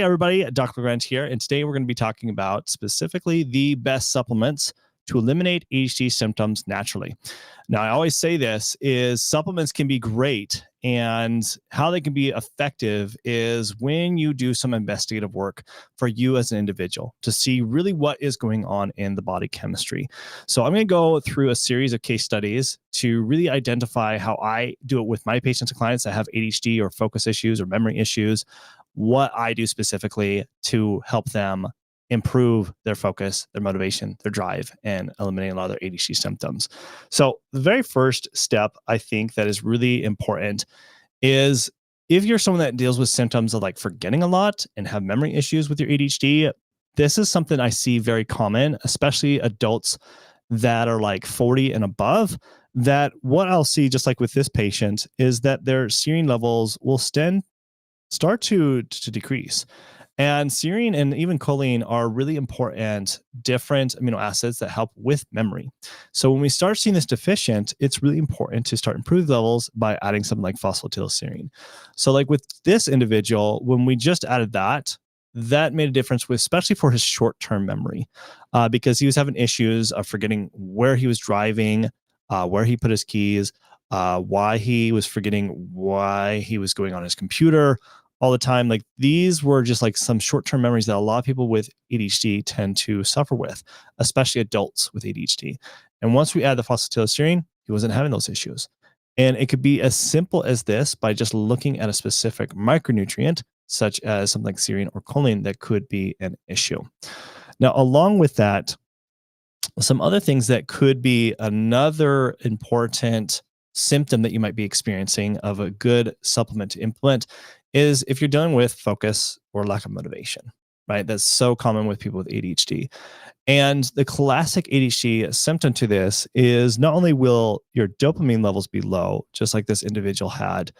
Hey everybody, Dr. Grant here, and today we're going to be talking about specifically the best supplements to eliminate ADHD symptoms naturally. Now, I always say this is supplements can be great, and how they can be effective is when you do some investigative work for you as an individual to see really what is going on in the body chemistry. So I'm going to go through a series of case studies to really identify how I do it with my patients and clients that have ADHD or focus issues or memory issues, what I do specifically to help them improve their focus, their motivation, their drive, and eliminate a lot of their ADHD symptoms. So the very first step I think that is really important is if you're someone that deals with symptoms of like forgetting a lot and have memory issues with your ADHD, this is something I see very common, especially adults that are like 40 and above, that what I'll see just like with this patient is that their serine levels will start to decrease. And serine and even choline are really important different amino acids that help with memory. So when we start seeing this deficient, it's really important to start improving levels by adding something like phosphatidylserine. So like with this individual, when we just added that, that made a difference with, especially for his short-term memory, because he was having issues of forgetting where he was driving, where he put his keys, why he was forgetting why he was going on his computer all the time. Like these were just like some short-term memories that a lot of people with ADHD tend to suffer with, especially adults with ADHD. And once we add the phosphatidylserine, he wasn't having those issues. And it could be as simple as this by just looking at a specific micronutrient, such as something like serine or choline, that could be an issue. Now, along with that, some other things that could be another important symptom that you might be experiencing of a good supplement to implement is if you're dealing with focus or lack of motivation, right? That's so common with people with ADHD. And the classic ADHD symptom to this is not only will your dopamine levels be low, just like this individual had,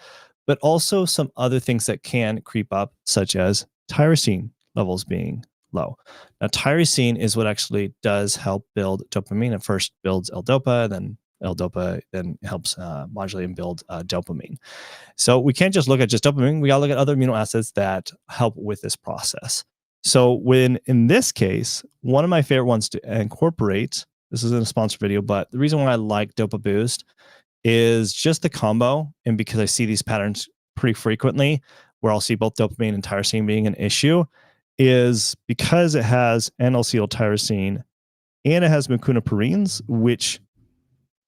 but also some other things that can creep up, such as tyrosine levels being low. Now, tyrosine is what actually does help build dopamine. It first builds L-DOPA, then L-DOPA then helps modulate and build dopamine. So we can't just look at just dopamine. We got to look at other amino acids that help with this process. So when in this case, one of my favorite ones to incorporate, this isn't a sponsored video, but the reason why I like Dopa Boost is just the combo. And because I see these patterns pretty frequently where I'll see both dopamine and tyrosine being an issue, is because it has N-L-tyrosine and it has mecunopurines, which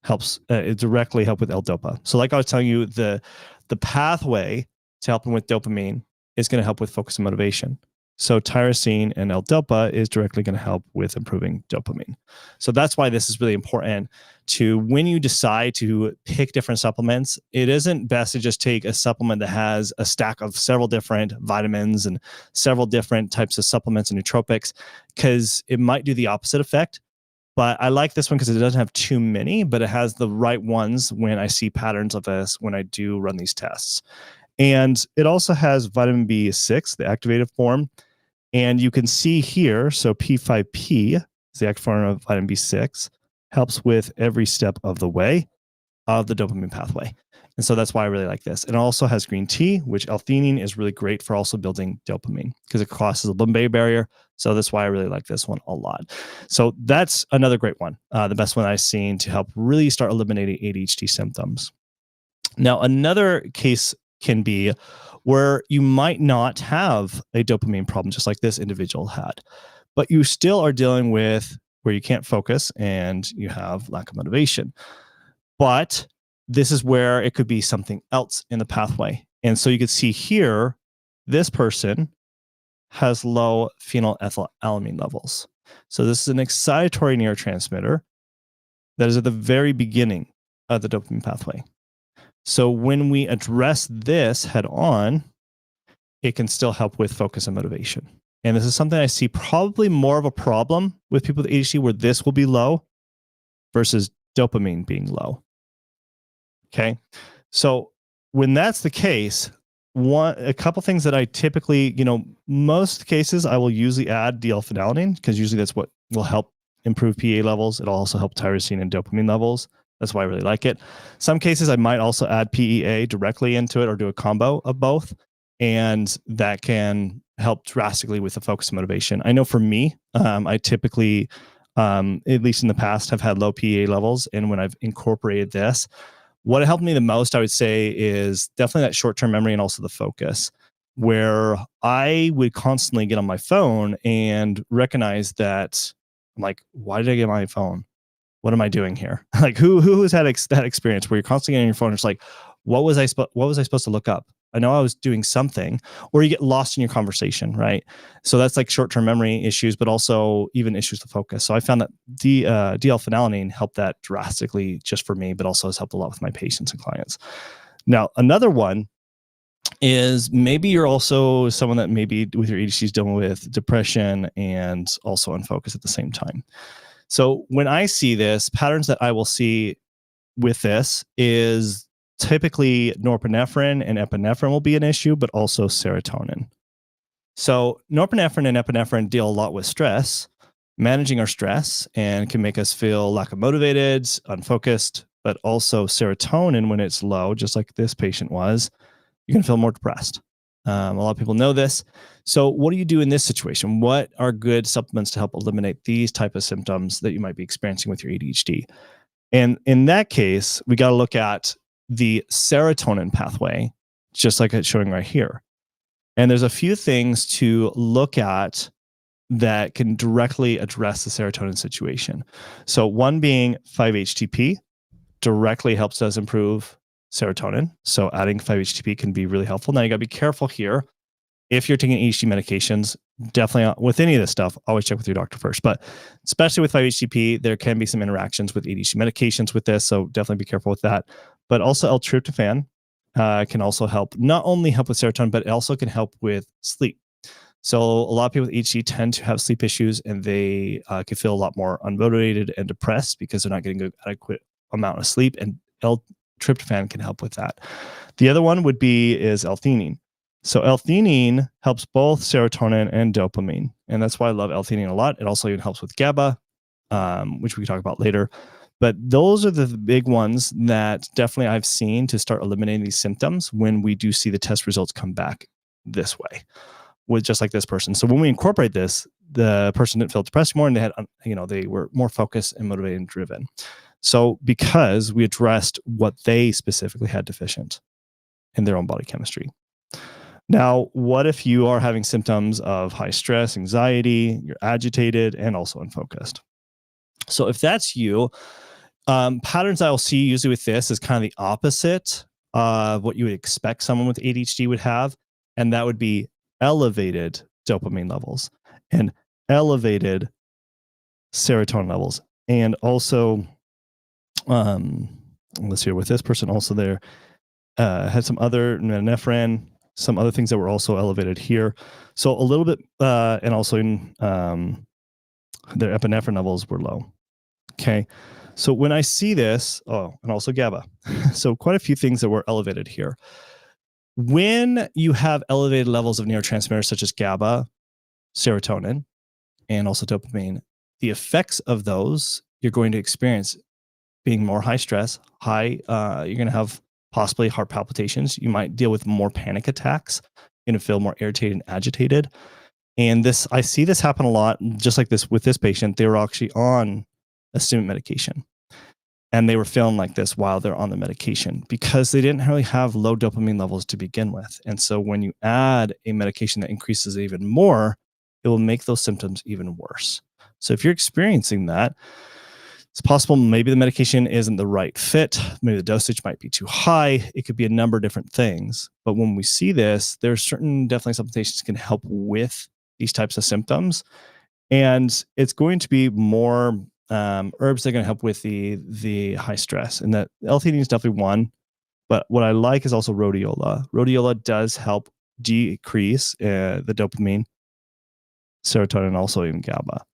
helps directly help with L-DOPA. So like I was telling you, the pathway to helping with dopamine is going to help with focus and motivation. So tyrosine and L-DOPA is directly going to help with improving dopamine. So that's why this is really important to, when you decide to pick different supplements, it isn't best to just take a supplement that has a stack of several different vitamins and several different types of supplements and nootropics, because it might do the opposite effect. But I like this one because it doesn't have too many, but it has the right ones when I see patterns of this when I do run these tests. And it also has vitamin B6, the activated form. And you can see here, so P5P is the active form of vitamin B6, helps with every step of the way of the dopamine pathway. And so that's why I really like this. And it also has green tea, which L-theanine is really great for also building dopamine because it crosses the blood-brain barrier. So that's why I really like this one a lot. So that's another great one, the best one I've seen to help really start eliminating ADHD symptoms. Now, another case can be where you might not have a dopamine problem, just like this individual had, but you still are dealing with where you can't focus and you have lack of motivation. But this is where it could be something else in the pathway. And so you can see here, this person has low phenylethylamine levels. So this is an excitatory neurotransmitter that is at the very beginning of the dopamine pathway. So when we address this head on, it can still help with focus and motivation. And this is something I see probably more of a problem with people with ADHD, where this will be low versus dopamine being low. Okay. So when that's the case, a couple things that I typically, most cases I will usually add D-L-phenylalanine, because usually that's what will help improve PA levels. It'll also help tyrosine and dopamine levels. That's why I really like it. Some cases I might also add PEA directly into it or do a combo of both. And that can help drastically with the focus and motivation. I know for me, I typically, at least in the past, have had low PEA levels. And when I've incorporated this, what helped me the most, I would say, is definitely that short-term memory and also the focus, where I would constantly get on my phone and recognize that I'm like, why did I get my phone? What am I doing here? Like who has had that experience where you're constantly on your phone? It's like, what was I supposed to look up? I know I was doing something, or you get lost in your conversation, right? So that's like short-term memory issues, but also even issues of focus. So I found that DL-phenylalanine helped that drastically just for me, but also has helped a lot with my patients and clients. Now, another one is maybe you're also someone that maybe with your ADHD is dealing with depression and also unfocus at the same time. So when I see this, patterns that I will see with this is typically norepinephrine and epinephrine will be an issue, but also serotonin. So norepinephrine and epinephrine deal a lot with stress, managing our stress, and can make us feel lack of motivated, unfocused, but also serotonin when it's low, just like this patient was, you're going to feel more depressed. A lot of people know this. So what do you do in this situation? What are good supplements to help eliminate these type of symptoms that you might be experiencing with your ADHD? And in that case, we got to look at the serotonin pathway, just like it's showing right here. And there's a few things to look at that can directly address the serotonin situation. So one being 5-HTP directly helps us improve serotonin. So adding 5-HTP can be really helpful. Now you got to be careful here. If you're taking ADHD medications, definitely with any of this stuff, always check with your doctor first. But especially with 5-HTP, there can be some interactions with ADHD medications with this. So definitely be careful with that. But also L-tryptophan can also help, not only help with serotonin, but it also can help with sleep. So a lot of people with ADHD tend to have sleep issues, and they can feel a lot more unmotivated and depressed because they're not getting an adequate amount of sleep. And L-tryptophan can help with that. The other one is L-theanine. So L-theanine helps both serotonin and dopamine. And that's why I love L-theanine a lot. It also even helps with GABA, which we can talk about later. But those are the big ones that definitely I've seen to start eliminating these symptoms when we do see the test results come back this way, with just like this person. So when we incorporate this, the person didn't feel depressed more, and they had, they were more focused and motivated and driven. So because we addressed what they specifically had deficient in their own body chemistry. Now, what if you are having symptoms of high stress, anxiety, you're agitated, and also unfocused? So if that's you, patterns I'll see usually with this is kind of the opposite of what you would expect someone with ADHD would have. And that would be elevated dopamine levels and elevated serotonin levels. And also, let's see, with this person also there, had some other norepinephrine, some other things that were also elevated here. So a little bit, and also in their epinephrine levels were low. Okay. So when I see this, and also GABA. So quite a few things that were elevated here. When you have elevated levels of neurotransmitters such as GABA, serotonin, and also dopamine, the effects of those you're going to experience being more high stress, you're going to have possibly heart palpitations. You might deal with more panic attacks. You're going to feel more irritated and agitated. And I see this happen a lot, just like this with this patient. They were actually on a stimulant medication, and they were feeling like this while they're on the medication because they didn't really have low dopamine levels to begin with. And so when you add a medication that increases it even more, it will make those symptoms even worse. So if you're experiencing that, it's possible maybe the medication isn't the right fit. Maybe the dosage might be too high. It could be a number of different things. But when we see this, there are certain definitely supplementations that can help with these types of symptoms. And it's going to be more herbs that are going to help with the high stress. And that L-theanine is definitely one. But what I like is also rhodiola. Rhodiola does help decrease the dopamine, serotonin, and also even GABA.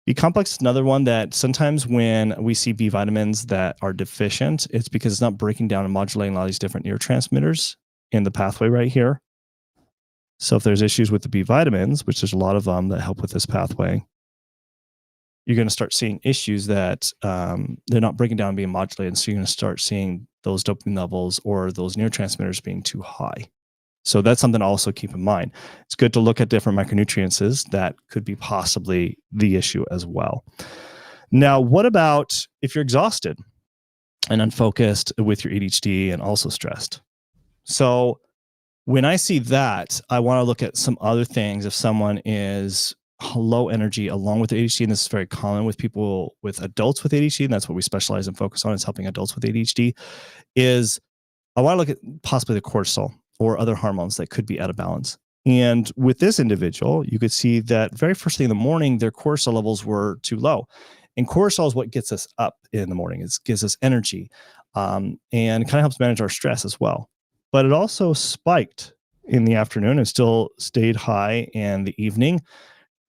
B complex is another one that sometimes when we see B vitamins that are deficient, it's because it's not breaking down and modulating a lot of these different neurotransmitters in the pathway right here. So if there's issues with the B vitamins, which there's a lot of them that help with this pathway, you're going to start seeing issues that they're not breaking down and being modulated. So you're going to start seeing those dopamine levels or those neurotransmitters being too high. So that's something to also keep in mind. It's good to look at different micronutrients that could be possibly the issue as well. Now, what about if you're exhausted and unfocused with your ADHD and also stressed? So when I see that, I want to look at some other things. If someone is low energy along with ADHD, and this is very common with people with adults with ADHD, and that's what we specialize and focus on, is helping adults with ADHD, is I want to look at possibly the cortisol or other hormones that could be out of balance. And with this individual, you could see that very first thing in the morning, their cortisol levels were too low. And cortisol is what gets us up in the morning. It gives us energy, and kind of helps manage our stress as well. But it also spiked in the afternoon and still stayed high in the evening.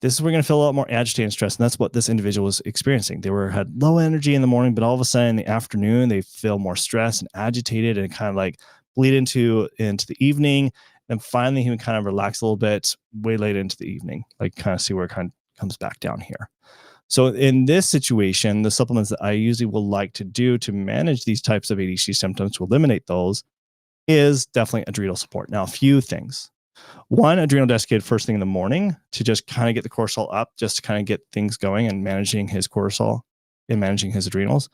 This is where we're going to feel a lot more agitated and stressed. And that's what this individual was experiencing. They had low energy in the morning, but all of a sudden in the afternoon, they feel more stressed and agitated, and kind of like bleed into the evening. And finally, he would kind of relax a little bit way late into the evening, like kind of see where it kind of comes back down here. So in this situation, the supplements that I usually will like to do to manage these types of ADHD symptoms, to eliminate those, is definitely adrenal support. Now, a few things. One, adrenal desiccated first thing in the morning to just kind of get the cortisol up, just to kind of get things going and managing his cortisol and managing his adrenals.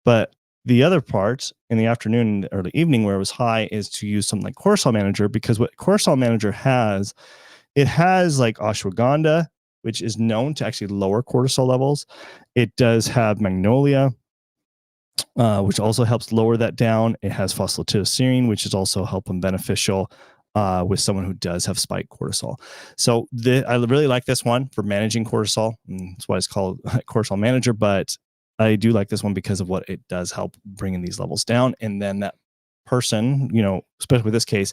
But the other part in the afternoon and early evening where it was high is to use something like Cortisol Manager, because what Cortisol Manager has, it has like ashwagandha, which is known to actually lower cortisol levels. It does have magnolia, which also helps lower that down. It has phosphatidylserine, which is also helpful and beneficial with someone who does have spiked cortisol. So I really like this one for managing cortisol. That's why it's called Cortisol Manager. But I do like this one because of what it does help bringing these levels down. And then that person, especially with this case,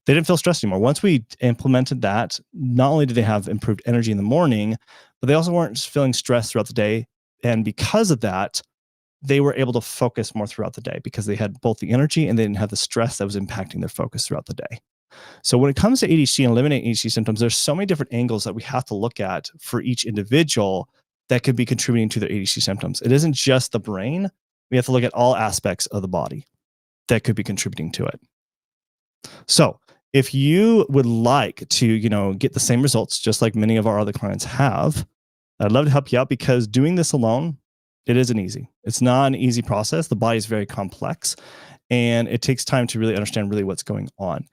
they didn't feel stressed anymore. Once we implemented that, not only did they have improved energy in the morning, but they also weren't feeling stressed throughout the day. And because of that, they were able to focus more throughout the day because they had both the energy and they didn't have the stress that was impacting their focus throughout the day. So when it comes to ADHD and eliminating ADHD symptoms, there's so many different angles that we have to look at for each individual that could be contributing to their ADHD symptoms. It isn't just the brain. We have to look at all aspects of the body that could be contributing to it. So if you would like to, get the same results, just like many of our other clients have, I'd love to help you out, because doing this alone, it isn't easy. It's not an easy process. The body is very complex, and it takes time to really understand really what's going on.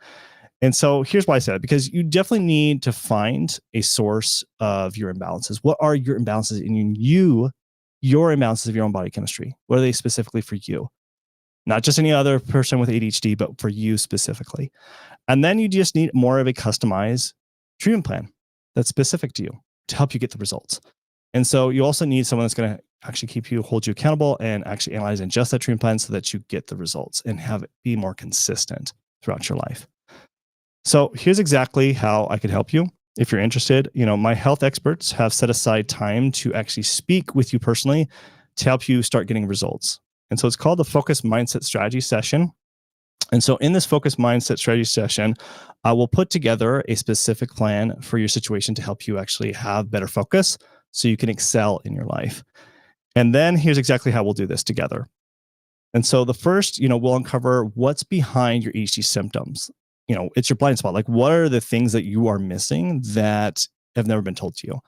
And so here's why I said it, because you definitely need to find a source of your imbalances. What are your imbalances in your imbalances of your own body chemistry? What are they specifically for you? Not just any other person with ADHD, but for you specifically. And then you just need more of a customized treatment plan that's specific to you to help you get the results. And so you also need someone that's going to actually hold you accountable and actually analyze and adjust that treatment plan so that you get the results and have it be more consistent throughout your life. So here's exactly how I could help you. If you're interested, my health experts have set aside time to actually speak with you personally to help you start getting results. And so it's called the Focus Mindset Strategy Session. And so in this Focus Mindset Strategy Session, I will put together a specific plan for your situation to help you actually have better focus so you can excel in your life. And then here's exactly how we'll do this together. And so the first, we'll uncover what's behind your ADHD symptoms. It's your blind spot. Like, what are the things that you are missing that have never been told to you?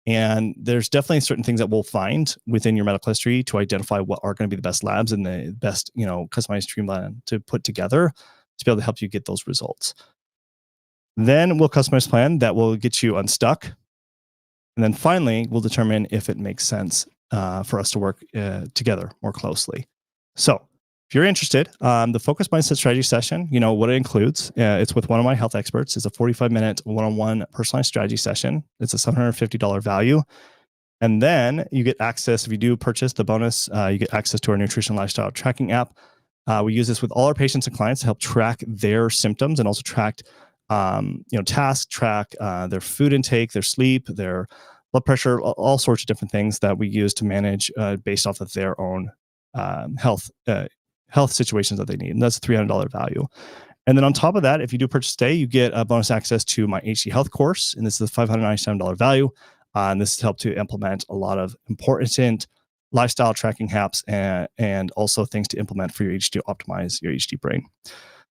And there's definitely certain things that we'll find within your medical history to identify what are going to be the best labs and the best, customized treatment plan to put together to be able to help you get those results. Then we'll customize a plan that will get you unstuck. And then finally, we'll determine if it makes sense for us to work together more closely. So if you're interested, the Focus Mindset Strategy Session, what it includes, it's with one of my health experts. It's a 45-minute one-on-one personalized strategy session. It's a $750 value. And then you get access, if you do purchase the bonus, you get access to our nutrition lifestyle tracking app. We use this with all our patients and clients to help track their symptoms and also track, tasks, track their food intake, their sleep, their blood pressure, all sorts of different things that we use to manage based off of their own health situations that they need. And that's a $300 value. And then on top of that, if you do purchase today, you get bonus access to my HD Health course. And this is a $597 value. And this has helped to implement a lot of important lifestyle tracking apps and also things to implement for your HD to optimize your HD brain.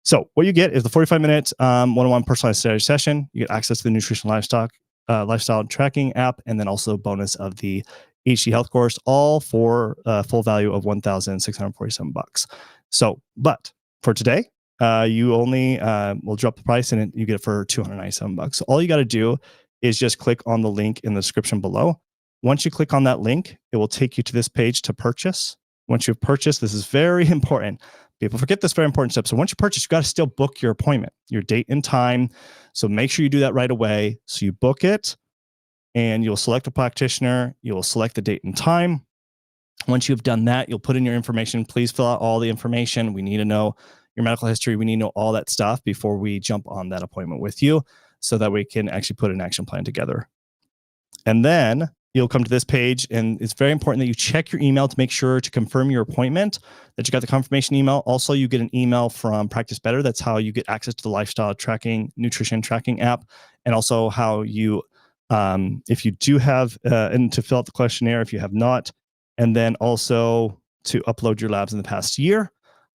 So what you get is the 45-minute one-on-one personalized study session. You get access to the nutrition lifestyle tracking app, and then also bonus of the ADHD health course, all for a full value of $1,647. So, but for today, you only will drop the price and you get it for $297. So all you got to do is just click on the link in the description below. Once you click on that link, it will take you to this page to purchase. Once you've purchased, this is very important. People forget this very important step. So once you purchase, you got to still book your appointment, your date and time. So make sure you do that right away. So you book it and you'll select a practitioner. You'll select the date and time. Once you've done that, you'll put in your information. Please fill out all the information. We need to know your medical history. We need to know all that stuff before we jump on that appointment with you so that we can actually put an action plan together. And then you'll come to this page, and it's very important that you check your email to make sure to confirm your appointment, that you got the confirmation email. Also, you get an email from Practice Better. That's how you get access to the lifestyle tracking, nutrition tracking app, and also how you, if you do have, and to fill out the questionnaire if you have not, and then also to upload your labs in the past year.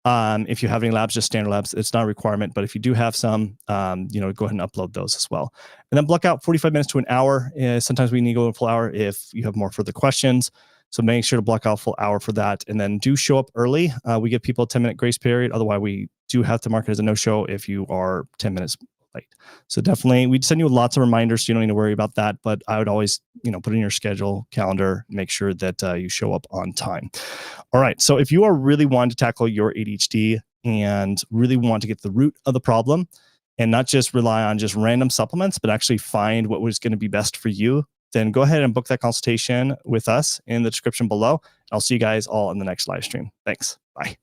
If you have any labs, just standard labs, it's not a requirement, but if you do have some, go ahead and upload those as well. And then block out 45 minutes to an hour. Sometimes we need to go a full hour if you have more further questions. So make sure to block out a full hour for that. And then do show up early. We give people a 10-minute grace period. Otherwise, we do have to mark it as a no-show if you are 10 minutes late. So definitely, we'd send you lots of reminders, so you don't need to worry about that. But I would always, put in your schedule, calendar, make sure that you show up on time. All right. So if you are really wanting to tackle your ADHD and really want to get the root of the problem and not just rely on just random supplements, but actually find what was going to be best for you, then go ahead and book that consultation with us in the description below. I'll see you guys all in the next live stream. Thanks. Bye.